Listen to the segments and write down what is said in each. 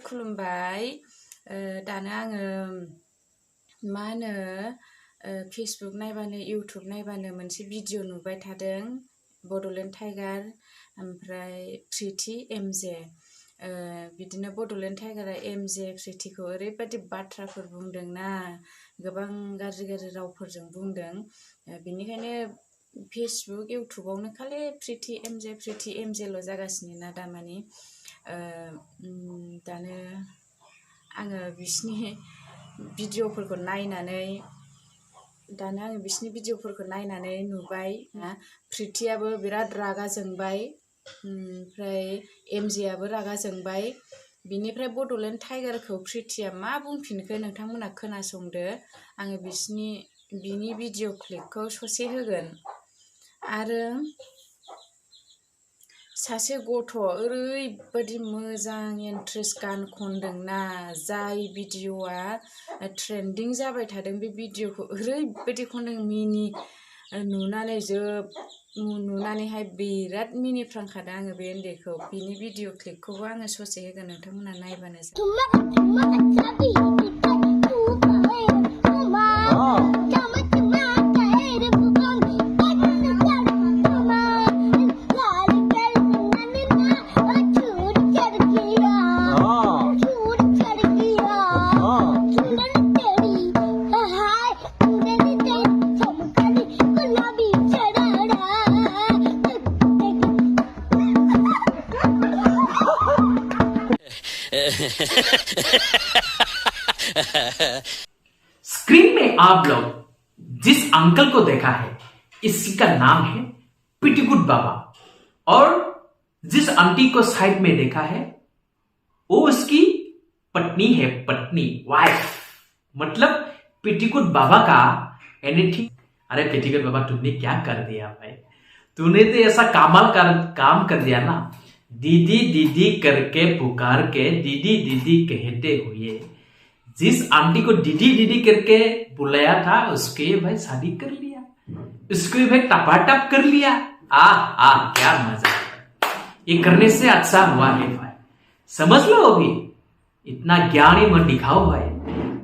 खुलुमबाय दानो आङो मा होनो फेसबुक नायबानो इउटुब नायबानो मोनसे भिडिअ नुबाय थादों बड'लेण्ड टाइगार ओमफ्राय प्रिति एमजे बिदिनो बड'लेण्ड टाइगारा एमजे प्रितिखौ ओरैबायदि बाथ्राफोर बुंदोंना गोबां गाज्रि गाज्रि रावफोरजों बुंदों बेनिखायनो फेसबुक इउटुबावनो खालि प्रिति एमजेल' जागासिनो ना दामानि दानो आङो बिसिनि भिडिअफोरखौ नायनानै नुबाय ना प्रितियाबो बिराद रागा जोंबाय ओमफ्राय एमजेआबो रागा जोंबाय बिनिफ्राय बड'लेण्ड टाइगारखौ प्रितिया मा बुंफिनखो नोंथांमोना खोनासंदो आङो बिनि भिडिअ क्लिपखौ ससे होगोन आरो सासे गथ' ओरैबायदि मोजां इन्ट्रेस्ट गान खनदोंना जाय भिडिअआ ट्रेन्डिं जाबाय थादों बे भिडिअखौ ओरैबायदि खनदों नुनानैहाय बिराद मिनिफ्रांखादों आङो बे उन्दैखौ बिनि भिडिअ क्लिपखौबो आङो ससे होगोन नोंथांमोना नायबानो स्क्रीन में आप लोग जिस अंकल को देखा है इसी का नाम है पिटीगुट बाबा और जिस आंटी को साइड में देखा है वो उसकी पत्नी है वाइफ मतलब पिटीगुट बाबा का एनीथिंग। अरे पिटीगुट बाबा तुमने क्या कर दिया भाई, तूने तो ऐसा काम कर दिया ना, दीदी दीदी करके पुकार के दीदी दीदी कहते हुए जिस आंटी को दीदी दीदी करके बुलाया था उसके भाई शादी कर लिया, उसको भाई टपाटप कर लिया। क्या मजा, ये करने से अच्छा हुआ है भाई, समझ लो। अभी इतना ज्ञानी मत दिखाओ भाई,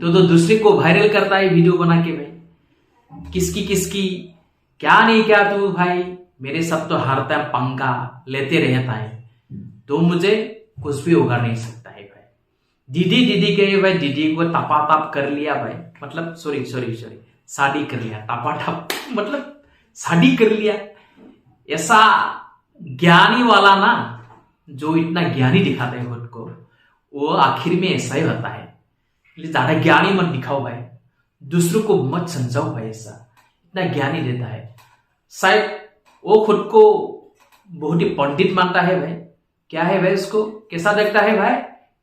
तो दूसरे को वायरल करता है वीडियो बना के भाई, किसकी क्या नहीं क्या तू भाई, मेरे सब तो हर टाइम पंगा लेते रहता है, तो मुझे कुछ भी होगा नहीं सकता है भाई। दीदी दीदी के भाई दीदी को टपाटप कर लिया भाई, मतलब सॉरी शादी कर लिया, टपाटप मतलब शादी कर लिया। ऐसा ज्ञानी वाला ना जो इतना ज्ञानी दिखाता है खुद को, वो आखिर में ऐसा ही होता है। ज्यादा ज्ञानी मत दिखाओ भाई, दूसरों को मत समझाओ भाई, ऐसा इतना ज्ञानी देता है। शायद वो खुद को बहुत ही पंडित मानता है भाई, क्या है भाई, उसको कैसा देखता है भाई,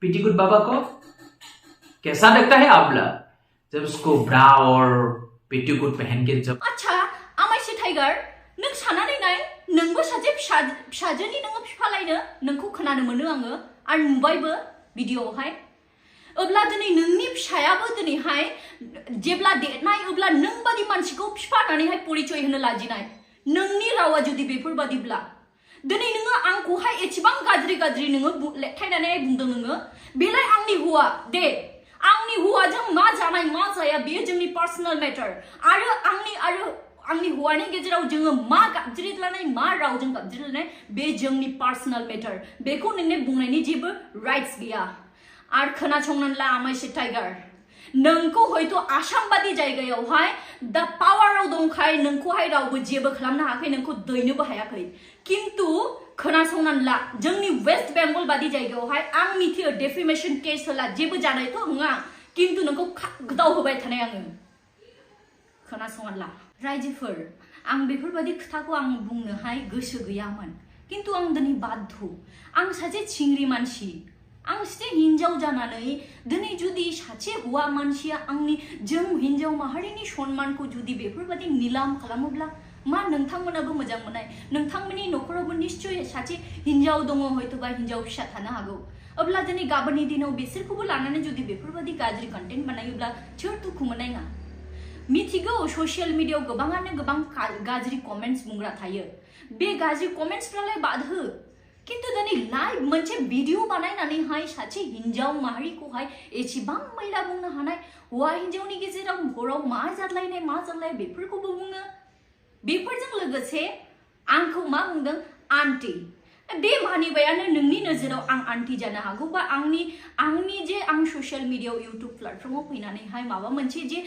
पिटीगुट बाबा को कैसा देखता है आपला जब उसको ब्रा और पेटीकोट पहन के जब। अच्छा आमाइसे टाइगार नों सानानै नाय, नोंबो सासे फिसाजोनि नोङो फिफालायनो नोंखौ खोनानो मोनो आङो आरो नुबायबो भिडिअआवहाय। अब्ला दिनै नोंनि फिसायाबो दिनैहाय जेब्ला देरनाय अब्ला नों बादि मानसिखौ फिफा होननानैहाय परिचय होनो लाजिनाय, नोंनि रावा जुदि बेफोरबादिब्ला दिनै नोङो आंखौहाय एसेबां गाज्रि नोङो लेखायनानै बुंदों नोङो, बेलाय आंनि हौवा दे, आंनि हौवाजों मा जानाय मा जाया बेयो जोंनि पार्सनेल मेटार, आरो आंनि हौवानि गेजेराव जोङो मा गाबज्रिलायनाय मा रावजों गाबज्रिलायनाय बे जोंनि पार्सनेल मेटार, बेखौ नोंनि बुंनायनि जेबो राइट्स गैया। आरो खोनासंनानै ला आमाइसे टाइगार, नोंखौ हयथ' आसाम बादि जायगायावहाय दा पावाराव दंखाय नोंखौहाय रावबो जेबो खालामनो हायाखै, नोंखौ दैनोबो हायाखै, किन्तु खोनासंनानै ला जोंनि वेस्ट बेंगल बादि जायगायावहाय आं मिथियो डेफेमेशन केस होला जेबो जानायथ' नङा, किन्तु नोंखौ गोदाव होबाय थानाय आङो। खोनासंनानै ला रायजोफोर, आं बेफोरबादि खोथाखौ आं बुंनोहाय गोसो गैयामोन, किन्तु आं दिनै बाध्य, आं सासे चिंग्रि मानसि, आं सासे हिन्जाव जानानै दिनै जुदि सासे हौवा मानसिया आंनि जों हिन्जाव माहारिनि सन्मानखौ जुदि बेफोरबादि निलाम खालामोब्ला मा नोंथांमोनाबो मोजां मोननाय, नोंथांमोननि न'खरावबो निश्चय सासे हिन्जाव दङ, हयथ'बा हिन्जाव फिसा थानो हागौ। अब्ला दिनै गाबोननि दिनाव बिसोरखौबो लानानै जुदि बेफोरबादि गाज्रि कन्टेन्ट बानायोब्ला सोर दुखु मोननाय नङा? मिथिगौ ससियेल मिडियायाव गोबाङानो गोबां गाज्रि कमेन्ट्स बुंग्रा थायो, बे गाज्रि कमेन्ट्सफ्रालाय बाद हो, किन्तु दिनै लाइभ मोनसे भिडिअ बानायनानैहाय सासे हिन्जाव माहारिखौहाय एसेबां मैला बुंनो हानाय, हौवा हिन्जावनि गेजेराव हराव मा जादलाय बेफोरखौबो बुङो। बेफोरजों लोगोसे आंखौ मा बुंदों आन्टी। बे मानिबायानो नोंनि नोजोराव आं आन्टी जानो हागौ, बा आंनि जे आं ससियेल मिडियायाव इउटुब प्लेटफर्माव फैनानैहाय माबा मोनसे जे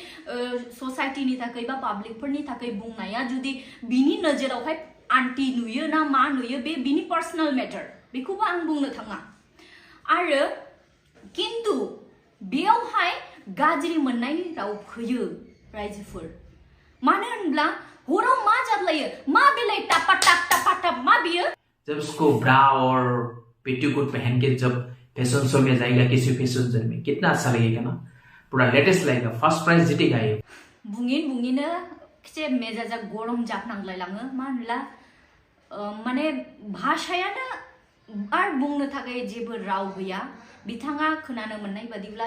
ससाइटिनि थाखाय बा पाब्लिकफोरनि थाखाय बुंनाया जुदि बिनि नोजोरावहाय आन्टी नुयो ना मा नुयो बे बिनि पार्सनेल मेटार, बेखौबो आं बुंनो थाङा। आरो किन्तु बेयावहाय गाज्रि मोननायनि राव फैयो रायजोफोर। मानो होनब्ला हराव मा जादलायो, मा बेलाय टापा मा बियो। जब उसको ब्रा और पेटीकोट पहन के जब फैशन शो में जाएगा किसी फैशन शो में, कितना अच्छा लगेगा ना, पूरा लेटेस्ट लगेगा, फर्स्ट प्राइज जीतेगा ये। बुङिनो खिसे मेजाजा गरम जाफनांलायलाङो। मा होनब्ला माने भाषायानो आरो बुंनो थाखाय जेबो राव गैया। बिथाङा खोनानो मोननाय बादिब्ला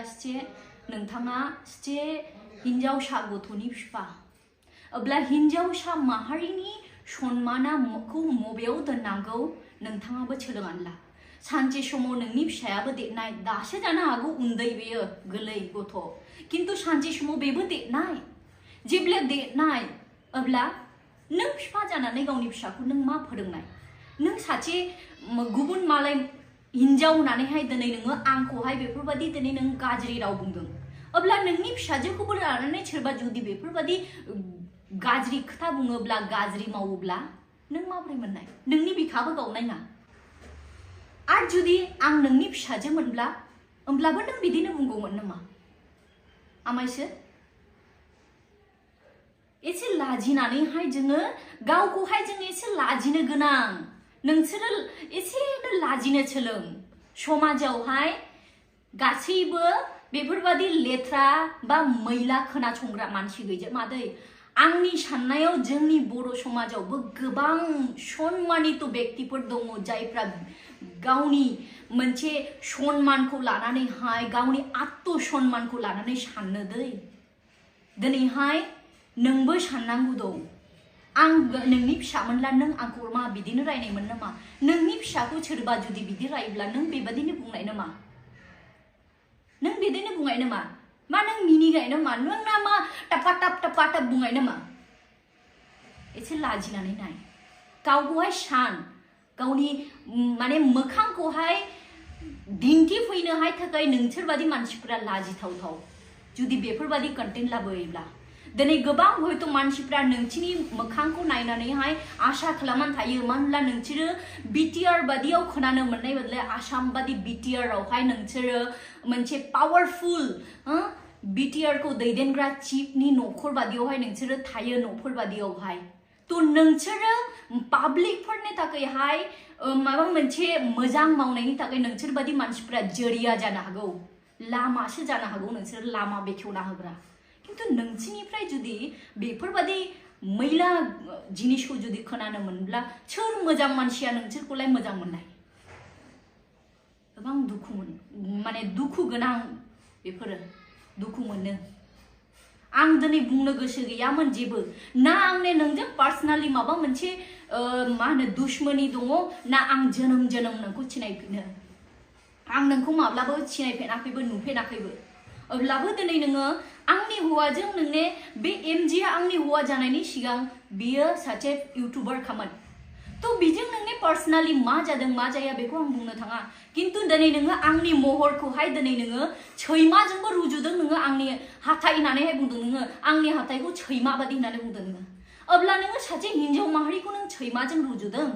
नोंथाङा हिन्जावसा गथ'नि बिफा, अब्ला हिन्जावसा माहारिनि सन्मानखौ मबेयाव दोननांगौ नोंथाङाबो सोलोंनानै ला। सानसे समाव नोंनि फिसायाबो देरनाय, दासो जानो हागौ उन्दै, बेयो गोरलै गथ', किन्तु सानसे समाव बेबो देरनाय। जेब्ला देरनाय अब्ला नों बिफा जानानै गावनि फिसाखौ नों मा फोरोंनाय? नों सासे गुबुन मालाय हिन्जाव होननानैहाय दिनै नोङो आंखौहाय बेफोरबायदि दिनै नों गाज्रि राव बुंदों, अब्ला नोंनि फिसाजोखौबो लानानै सोरबा जुदि बेफोरबायदि गाज्रि खोथा बुङोब्ला, गाज्रि मावोब्ला नों माबोरै मोननाय? नोंनि बिखाबो गावनाय ना। आरो जुदि आं नोंनि फिसाजो मोनब्ला होमब्लाबो नों बिदिनो बुंगौमोन नामा? आमायसो एसे लाजिनानैहाय जोङो गावखौहाय जों एसे लाजिनो गोनां। नोंसोरो एसेनो लाजिनो सोलों। समाजावहाय गासैबो बेफोरबायदि लेथ्रा बा मैला खोनासंग्रा मानसि गैजोब मादै। आंनि साननायाव जोंनि बर' समाजावबो गोबां सन्मानित व्यक्तिफोर दङ जायफ्रा गावनि मोनसे सन्मानखौ लानानैहाय, गावनि आत्म सन्मानखौ लानानै साननो दै। दिनैहाय नोंबो साननांगौ दं। आं नोंनि फिसामोनब्ला नों आंखौ मा बिदिनो रायनायमोन नामा? नोंनि फिसाखौ सोरबा जुदि बिदि रायोब्ला नों बेबादिनो बुंनाय नामा? नों बिदिनो बुंनाय नामा? मा नों मिनिनाय नामा? नों ना मा टापा बुंनाय नामा? एसे लाजिनानै नाय। गावखौहाय सान, गावनि माने मोखांखौहाय दिन्थिफैनोहाय थाखाय नोंसोरबादि मानसिफोरा लाजिथावथाव जुदि बेफोरबादि कन्टेन्ट लाबोयोब्ला। दिनै गोबां हयथ' मानसिफ्रा नोंसिनि मोखांखौ नायनानैहाय आशा खालामनानै थायो। मानो होनब्ला नोंसोरो बिटिआर बादियाव खोनानो मोननाय बादिलाय आसाम बादि बिटिआरावहाय नोंसोरो मोनसे पावारफुल बिटिआरखौ दैदेनग्रा चिफनि न'खर बादियावहाय नोंसोरो थायो, न'फोर बादियावहाय। थ' नोंसोरो पाब्लिकफोरनि थाखायहाय माबा मोनसे मोजां मावनायनि थाखाय नोंसोर बादि मानसिफ्रा जरिया जानो हागौ, लामासो जानो हागौ, नोंसोर लामा बेखेवना होग्रा। किन्तु नोंसिनिफ्राय जुदि बेफोरबादि मैला जिनिसखौ जुदि खोनानो मोनब्ला सोर मोजां मानसिया नोंसोरखौलाय मोजां मोननाय? गोबां माने दुखु गोनां बेफोरो, दुखु मोनो। आं दिनै बुंनो गोसो गैयामोन जेबो, ना आंने नोंजों पार्सनेलि माबा मोनसे मा होनो दुश्मनी दङ, ना आं जोनोम नोंखौ सिनायफिनो। आं नोंखौ माब्लाबो सिनायफेराखैबो, नुफेराखैबो। अब्लाबो दिनै नोङो आंनि हौवाजों नोंने बे एमजिआ आंनि हौवा जानायनि सिगां बियो सासे इउटुबार खामोन। थ' बिजों नोंनि पार्सनेलि मा जादों मा जाया बेखौ आं बुंनो थाङा। किन्तु दिनै नोङो आंनि महरखौहाय दिनै नोङो सैमाजोंबो रुजुदों। नोङो आंनि हाथाइ होननानैहाय बुंदों, नोङो आंनि हाथाइखौ सैमा बादि होननानै बुंदों नोङो। अब्ला नोङो सासे हिन्जाव माहारिखौ नों सैमाजों रुजुदों।